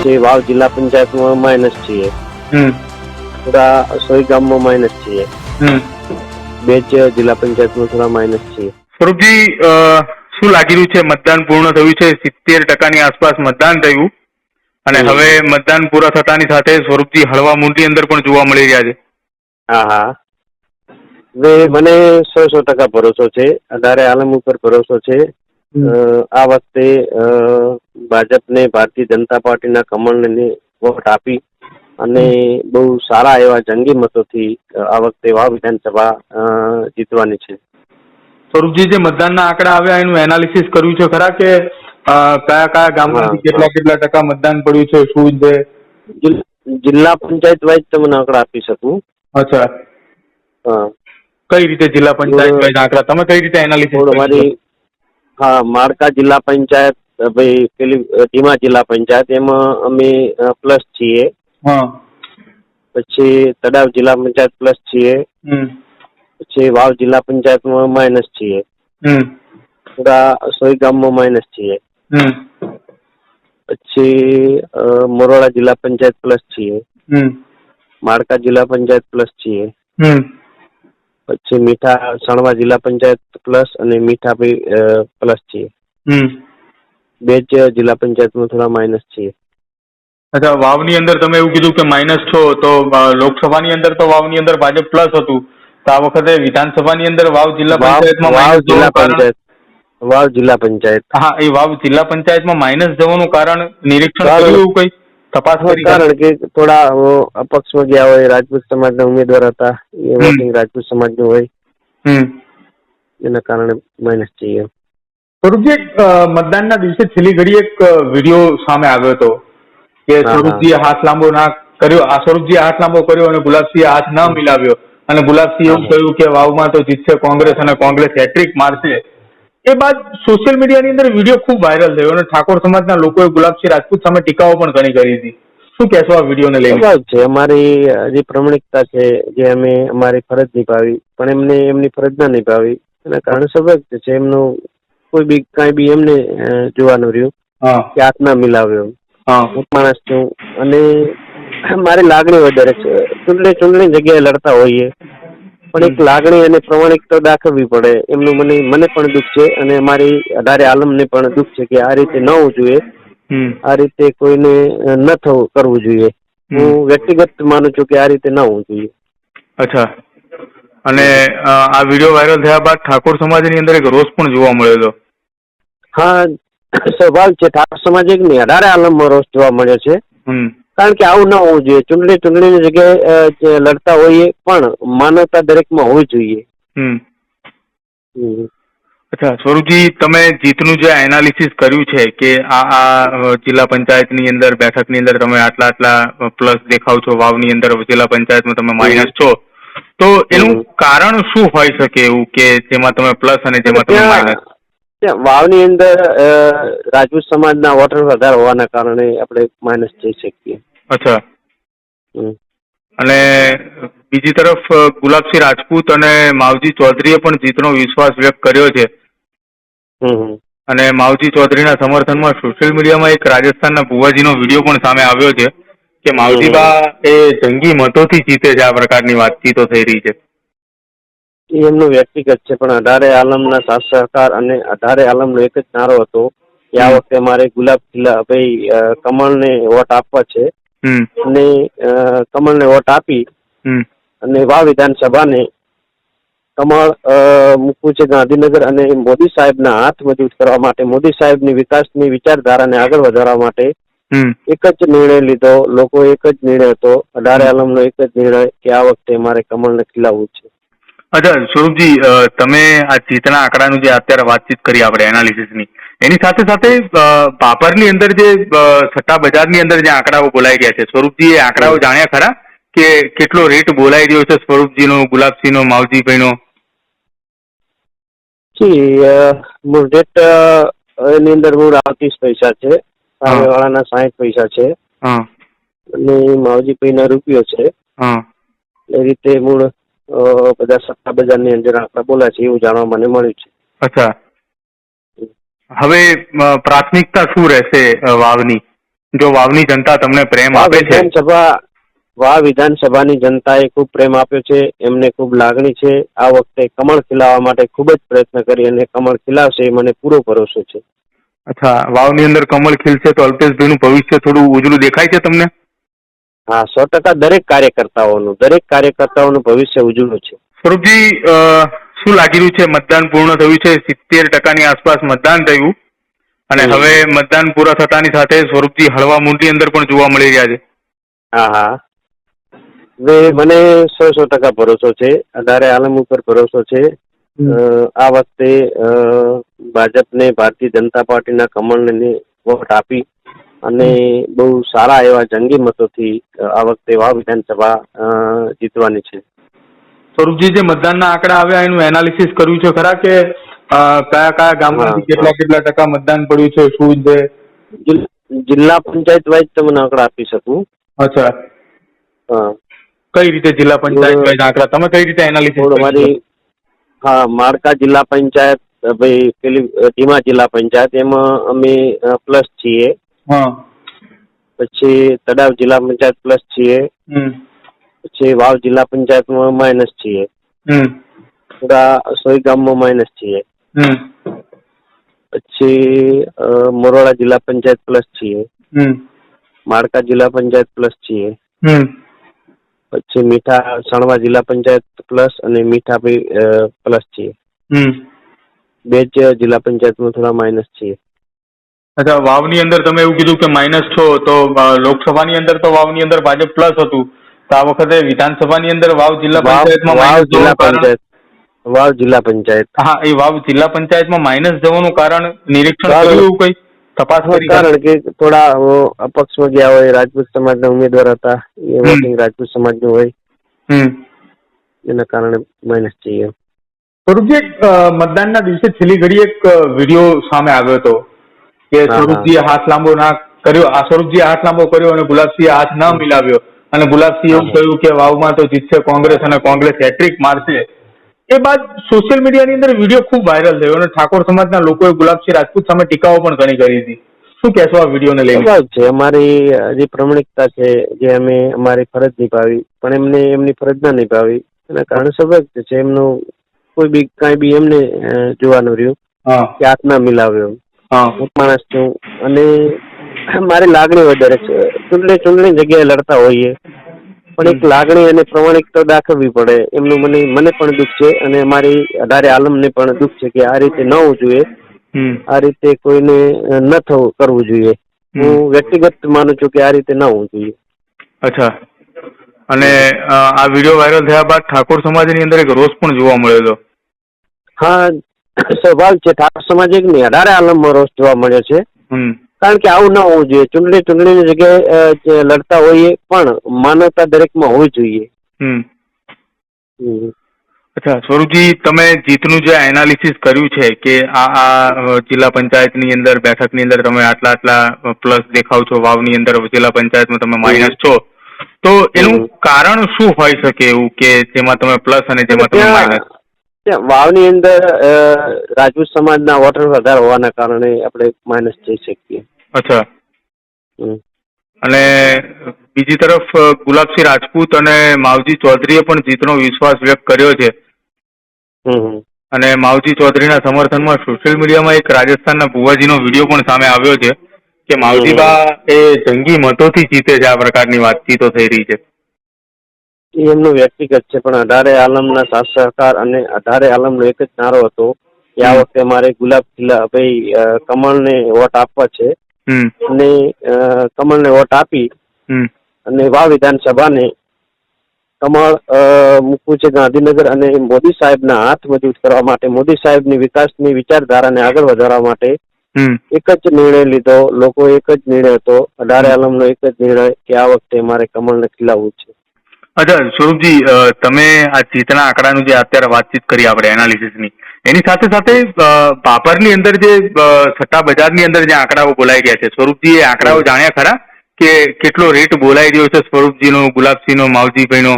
પછી વાવ જિલ્લા પંચાયતમાં માઇનસ છીએ, થોડા સોઈ ગામમાં માઇનસ છીએ, બેચ જિલ્લા પંચાયતમાં થોડા માઇનસ છીએ. સ્વરૂપજી, શું લાગી રહ્યું છે? મતદાન પૂર્ણ થયું છે, 70% આસપાસ મતદાન થયું અને હવે મતદાન પૂરા થતાની સાથે સ્વરૂપજી હળવા મૂડની અંદર પણ જોવા મળી રહ્યા છે. હા હા, હવે મને 100% ભરોસો છે, અઢારે આલમ ઉપર ભરોસો છે. આ વખતે ભાજપને, ભારતીય જનતા પાર્ટીના કમળને વોટ આપી અને બહુ સારા એવા જંગી મતોથી આ વખતે વાવ વિધાનસભા જીતવાની છે. સ્વરૂપજી, જે મતદાનના આંકડા આવ્યા એનું એનાલિસિસ કર્યું છે ખરા કે કયા કયા ગામમાંથી કેટલા ટકા મતદાન પડ્યું છે, શું છે? જિલ્લા પંચાયત વાઇઝ તમને આંકડા આપી શકું. અચ્છા, હા. કઈ રીતે જિલ્લા પંચાયત વાઇઝ આંકડા તમે કઈ રીતે એનાલિસિસ મારી? હા, માળકા જિલ્લા પંચાયત, ભાઈ પેલી ધીમા જિલ્લા પંચાયત, એમાં અમે પ્લસ છીએ. પછી તળાવ જિલ્લા પંચાયત પ્લસ છીએ. પછી વાવ જિલ્લા પંચાયતમાં માઇનસ છીએ, થોડા સોઈ ગામમાં માઇનસ છીએ. પછી મોરોડા જિલ્લા પંચાયત પ્લસ છીએ, માળકા જિલ્લા પંચાયત પ્લસ છીએ. પછી મીઠા સણવા જિલ્લા પંચાયત પ્લસ અને મીઠા પ્લસ છીએ. બેચ જિલ્લા પંચાયતમાં થોડા માઇનસ છીએ. અચ્છા, વાવની અંદર તમે એવું કીધું કે માઇનસ છો, તો લોકસભાની અંદર તો વાવની અંદર ભાજપ પ્લસ હતું, તો આ વખતે વિધાનસભાની અંદર વાવ જિલ્લા પંચાયતમાં માઇનસ જવાનું કારણ? વાવ જિલ્લા પંચાયત, હા, એ વાવ જિલ્લા પંચાયતમાં માઇનસ જવાનું કારણ નિરીક્ષણ કર્યું એવું કઈ તપાસ કરી? કારણ કે થોડા અપક્ષમાં ગયા હોય, રાજપૂત સમાજના ઉમેદવાર હતા, એ વોટિંગ રાજપૂત સમાજનું હોય, એના કારણે માઇનસ છીએ. સ્વરૂપજી, મતદાનના દિવસે છેલ્લી ઘડી એક વિડીયો સામે આવ્યો હતો કે સ્વરૂપજીએ હાથ લાંબો ના કર્યો, સ્વરૂપજીએ હાથ લાંબો કર્યો અને ગુલાબસિંહે હાથ ના મિલાવ્યો અને ગુલાબસિંહ એવું કહ્યું કે વાવમાં તો જીતશે કોંગ્રેસ અને કોંગ્રેસ હેટ્રિક મારશે. એ બાદ સોશિયલ મીડિયાની અંદર વિડીયો ખૂબ વાયરલ થયો અને ઠાકોર સમાજના લોકોએ ગુલાબસિંહ રાજપૂત સામે ટીકાઓ પણ ઘણી કરી હતી. શું કહેશો આ વિડીયોને લઈને? છે અમારી જે પ્રમાણિકતા છે, જે અમે અમારી ફરજ નિભાવી, પણ એમને એમની ફરજ ના નિભાવી, એના કારણે સ્વાભાવિક છે એમનું કોઈ બી કાંઈ બી એમને જોવાનું રહ્યું કે હાથ ના મિલાવ્યો. હું માણસ છું અને મારી લાગણી વધારે છે. ચૂંટણી જગ્યાએ લડતા હોઈએ, પણ એક લાગણી અને પ્રમાણિકતા દાખવવી પડે. એમનું મને પણ દુઃખ છે અને અમારી અઢારે આલમને પણ દુઃખ છે કે આ રીતે ન હોવું જોઈએ, આ રીતે કોઈને ન કરવું જોઈએ. હું વ્યક્તિગત માનું છું કે આ રીતે ન હોવું જોઈએ. અચ્છા, અને આ વિડીયો વાયરલ થયા બાદ ઠાકોર સમાજની અંદર એક રોષ પણ જોવા મળ્યો હતો. હા, સ્વાભાવિક છે. ઠાકોર સમાજ એક નહીં, અઢારે આલમમાં રોષ જોવા મળ્યો છે. કારણ કે આવું ન હોવું જોઈએ. ચૂંટણીની જગ્યાએ લડતા હોઈએ, પણ માનવતા દરેકમાં હોવી જોઈએ. અચ્છા સ્વરૂપજી, તમે જીતનું જે એનાલિસિસ કર્યું છે કે આ જિલ્લા પંચાયતની અંદર બેઠકની અંદર તમે આટલા પ્લસ દેખાવ છો, વાવની અંદર જિલ્લા પંચાયતમાં તમે માઇનસ છો, તો એનું કારણ શું હોઈ શકે એવું કે જેમાં તમે પ્લસ અને જેમાં તમે માઇનસ? વાવની અંદર રાજપૂત સમાજના વોટર વધારે હોવાના કારણે આપણે માઇનસ જઈ શકીએ. અચ્છા, અને બીજી તરફ ગુલાબસિંહ રાજપૂત અને માવજી ચૌધરીએ પણ જીતનો વિશ્વાસ વ્યક્ત કર્યો છે. અને માવજી ચૌધરીના સમર્થનમાં સોશિયલ મીડિયામાં એક રાજસ્થાનના ભુવાજીનો વિડીયો પણ સામે આવ્યો છે કે માવજીબા એ જંગી મતોથી જીતે છે, આ પ્રકારની વાતચીતો થઈ રહી છે. એ એમનું વ્યક્તિગત છે, પણ અઢારે આલમના સાથ સહકાર અને અઢારે આલમનો એક જ નારો હતો કે આ વખતે અમારે કમળને વોટ આપવા છે અને કમળને વોટ આપી અને વાવ વિધાનસભાને કમળ મૂકવું છે ગાંધીનગર અને મોદી સાહેબના હાથ મજબૂત કરવા માટે, મોદી સાહેબની વિકાસની વિચારધારાને આગળ વધારવા માટે એક જ નિર્ણય લીધો. લોકો એક જ નિર્ણય હતો, અઢારે આલમનો એક જ નિર્ણય કે આ વખતે અમારે કમળને ખીલાવવું છે. અચ્છા સ્વરૂપજી, તમે આ જીતના આંકડાનું જે અત્યારે વાતચીત કરી આપણે એનાલિસિસની, એની સાથે સાથે ભાભરની અંદર જે સટ્ટા બજારની અંદર જે આંકડાઓ બોલાઈ ગયા છે, સ્વરૂપજી એ આંકડાઓ જાણ્યા ખરા કે કેટલો રેટ બોલાઈ રહ્યો છે સ્વરૂપજીનો, ગુલાબસિંહનો, માવજીભાઈનો? રેટ એની અંદર મૂળ 30 પૈસા છે, સામેવાળાના 60 પૈસા છે અને માવજીભાઈના રૂપિયો છે. એ રીતે મૂળ બધા સટ્ટા બજારની અંદર આંકડા બોલાય છે એવું જાણવા મને મળ્યું છે. અચ્છા, હવે પ્રાથમિકતા શું રહેશે વાવની? જો વાવની જનતા તમને પ્રેમ આપે છે, વિધાનસભાની જનતાએ ખૂબ પ્રેમ આપ્યો છે, એમને ખૂબ લાગણી છે. આ વખતે કમળ ખીલાવવા માટે ખૂબ જ પ્રયત્ન કરી અને કમળ ખીલાવશે એ મને પૂરો ભરોસો છે. અચ્છા, વાવની અંદર કમળ ખીલશે તો અલ્પેશભાઈનું ભવિષ્ય થોડું ઉજળું દેખાય છે તમને? હા, 100% દરેક કાર્યકર્તાઓનું ભવિષ્ય ઉજળું છે. સ્વરૂપજી, શું લાગી રહ્યું છે? મતદાન પૂર્ણ થયું છે, 70% આસપાસ મતદાન થયું અને હવે મતદાન પૂરા થતાની સાથે સ્વરૂપજી હળવા મૂડની અંદર પણ જોવા મળી રહ્યા છે. હા, મને 100% ભરોસો છે. અઢારે આલમ ઉપર ભરોસો છે. આ વખતે ભાજપને, ભારતીય જનતા પાર્ટીના કમળને વોટ આપી અને બહુ સારા એવા જંગી મતોથી આ વખતે વાવ વિધાનસભા જીતવાની છે. સ્વરૂપજી, જે મતદાનના આંકડા આવ્યા એનું એનાલિસિસ કર્યું છે ખરા કે કયા કયા ગામમાંથી કેટલા ટકા મતદાન પડ્યું છે, શું છે? જિલ્લા પંચાયત વાઇઝ તમને આંકડા આપી શકું. અચ્છા, હા. કઈ રીતે જિલ્લા પંચાયત વાઇઝ આંકડા તમે કઈ રીતે એનાલિસિસ કર્યું? હા, માળકા જિલ્લા પંચાયત, ભાઈ પેલી ધીમા જિલ્લા પંચાયત, એમાં અમે પ્લસ છીએ. હા. પછી તળાવ જિલ્લા પંચાયત પ્લસ છીએ. પછી વાવ જિલ્લા પંચાયતમાં માઇનસ છીએ. પૂરા સોય ગામમાં માઇનસ છીએ. પછી મોરોડા જિલ્લા પંચાયત પ્લસ છીએ. માળકા જિલ્લા પંચાયત પ્લસ છીએ. પછી મીઠા સણવા જિલ્લા પંચાયત પ્લસ અને મીઠા પ્લસ છીએ. બે જ જિલ્લા પંચાયતમાં થોડા માઇનસ છીએ. અચ્છા, વાવની અંદર તમે એવું કીધું કે માઇનસ છો, તો લોકસભાની અંદર તો વાવની અંદર ભાજપ પ્લસ હતું, તો આ વખતે વિધાનસભાની અંદર વાવ જિલ્લા પંચાયતમાં માઇનસ જવાનું કારણ? વાવ જિલ્લા પંચાયત. હા, એ વાવ જિલ્લા પંચાયતમાં માઇનસ જવાનું કારણ નિરીક્ષણ કર્યું કઈ તપાસ કરી? કારણ કે થોડા અપક્ષમાં ગયા હોય, રાજપૂત સમાજના ઉમેદવાર હતા, એ વોટિંગ રાજપૂત સમાજનું હોય, એના કારણે માઇનસ છીએ. સ્વરૂપજી, મતદાનના દિવસે છેલ્લી ઘડી એક વિડીયો સામે આવ્યો હતો કે સ્વરૂપજીએ હાથ લાંબો ના કર્યો, સ્વરૂપજીએ હાથ લાંબો કર્યો અને ગુલાબસિંહે હાથ ન મિલાવ્યો અને ગુલાબસિંહે એવું કહ્યું કે વાવમાં તો જીતશે કોંગ્રેસ અને કોંગ્રેસ હેટ્રિક મારશે. એ બાદ સોશિયલ મીડિયાની અંદર વિડીયો ખૂબ વાયરલ થયો અને ઠાકોર સમાજના લોકોએ ગુલાબસિંહ રાજપૂત સામે ટીકાઓ પણ ઘણી કરી હતી. શું કહેશો આ વિડીયોને લઈને? છે અમારી જે પ્રમાણિકતા છે, જે અમે અમારી ફરજ નિભાવી, પણ એમને એમની ફરજ ના નિભાવી, એના કારણે સ્વાભાવિક છે એમનું કોઈ બી કાંઈ બી એમને જોવાનું રહ્યું કે હાથ ના મિલાવ્યો માણસ છું. અને મારી લાગણી વધારે છે. ચૂંટણી જગ્યાએ લડતા હોઈએ, પણ એક લાગણી અને પ્રમાણિકતા દાખવવી પડે એમનું મને પણ દુઃખ છે અને અમારી અઢારે આલમને પણ દુઃખ છે કે આ રીતે ન હોવું જોઈએ, આ રીતે કોઈને ન કરવું જોઈએ. હું વ્યક્તિગત માનું છું કે આ રીતે ન હોવું જોઈએ. અચ્છા, અને આ વિડીયો વાયરલ થયા બાદ ઠાકોર સમાજની અંદર એક રોષ પણ જોવા મળ્યો હતો. હા, સ્વભાવ છે. ઠાકોર સમાજ એક નહીં, અઢારે આલમમાં રોષ જોવા મળ્યો છે. કારણ કે આવું ના હોવું જોઈએ. ચૂંટણીની જગ્યાએ લડતા હોઈએ, પણ માનવતા દરેકમાં હોવી જોઈએ. અચ્છા સ્વરૂપજી, તમે જીતનું જે એનાલિસિસ કર્યું છે કે આ જિલ્લા પંચાયતની અંદર બેઠકની અંદર તમે આટલા પ્લસ દેખાવ છો, વાવની અંદર જિલ્લા પંચાયતમાં તમે માઇનસ છો, તો એનું કારણ શું હોઈ શકે એવું કે જેમાં તમે પ્લસ અને જેમાં તમે માઇનસ? વાવની અંદર રાજપૂત સમાજના વોટર વધારે હોવાના કારણે આપણે માઇનસ જઈ શકીએ. અચ્છા, અને બીજી તરફ ગુલાબસિંહ રાજપૂત અને માવજી ચૌધરીએ પણ જીતનો વિશ્વાસ વ્યક્ત કર્યો છે. અને માવજી ચૌધરીના સમર્થનમાં સોશિયલ મીડિયામાં એક રાજસ્થાનના ભુવાજીનો વિડીયો પણ સામે આવ્યો છે કે માવજીબા એ જંગી મતોથી જીતે છે. આ પ્રકારની વાતચીતો થઈ રહી છે. એમનું વ્યક્તિગત છે, પણ અઢારે આલમના સાથ સહકાર અને અઢારે આલમનો એક જ નારો હતો કે આ વખતે મારે કમળને વોટ આપવા છે અને કમળને વોટ આપી અને વાવ વિધાનસભાને કમળ મૂકવું છે ગાંધીનગર અને મોદી સાહેબના હાથ મજબૂત કરવા માટે, મોદી સાહેબની વિકાસની વિચારધારાને આગળ વધારવા માટે એક જ નિર્ણય લીધો. લોકો એક જ નિર્ણય હતો, અઢારે આલમનો એક જ નિર્ણય કે આ વખતે મારે કમળને ખીલાવવું છે. અચ્છા સ્વરૂપજી, તમે આ જીતના આંકડાનું જે અત્યારે વાતચીત કરી આપણે એનાલિસિસની, એની સાથે સાથે ભાભરની અંદર જે સટ્ટા બજારની અંદર જે આંકડાઓ બોલાઈ ગયા છે, સ્વરૂપજી એ આંકડાઓ જાણ્યા ખરા કે કેટલો રેટ બોલાઈ રહ્યો છે સ્વરૂપજીનો, ગુલાબસિંહનો, માવજીભાઈનો?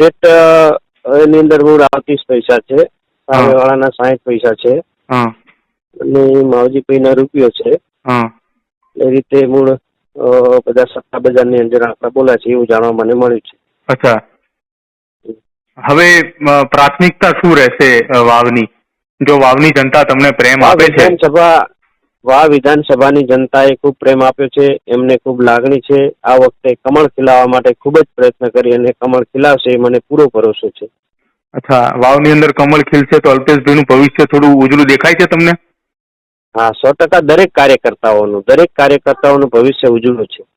રેટ એની અંદર મૂળ 30 પૈસા છે, સામેવાળાના 60 પૈસા છે. અને માવજીભાઈના રૂપિયો છે. હા. એ રીતે મૂળ બધા સત્તા બજારની અંદર આંકડા બોલા છે એવું જાણવા મને મળ્યું છે. અચ્છા. હવે પ્રાથમિકતા શું રહેશે વાવની? જો વાવની જનતા તમને પ્રેમ આપે છે. વિધાનસભાની જનતાએ ખૂબ પ્રેમ આપ્યો છે, એમને ખૂબ લાગણી છે. આ વખતે કમળ ખીલાવવા માટે ખૂબ જ પ્રયત્ન કરી અને કમળ ખીલાવશે એ મને પૂરો ભરોસો છે. અચ્છા, વાવની અંદર કમળ ખીલશે તો અલ્પેશભાઈનું ભવિષ્ય થોડું ઉજળું દેખાય છે તમને? હા, 100% દરેક કાર્યકર્તાઓનું ભવિષ્ય ઉજળું છે.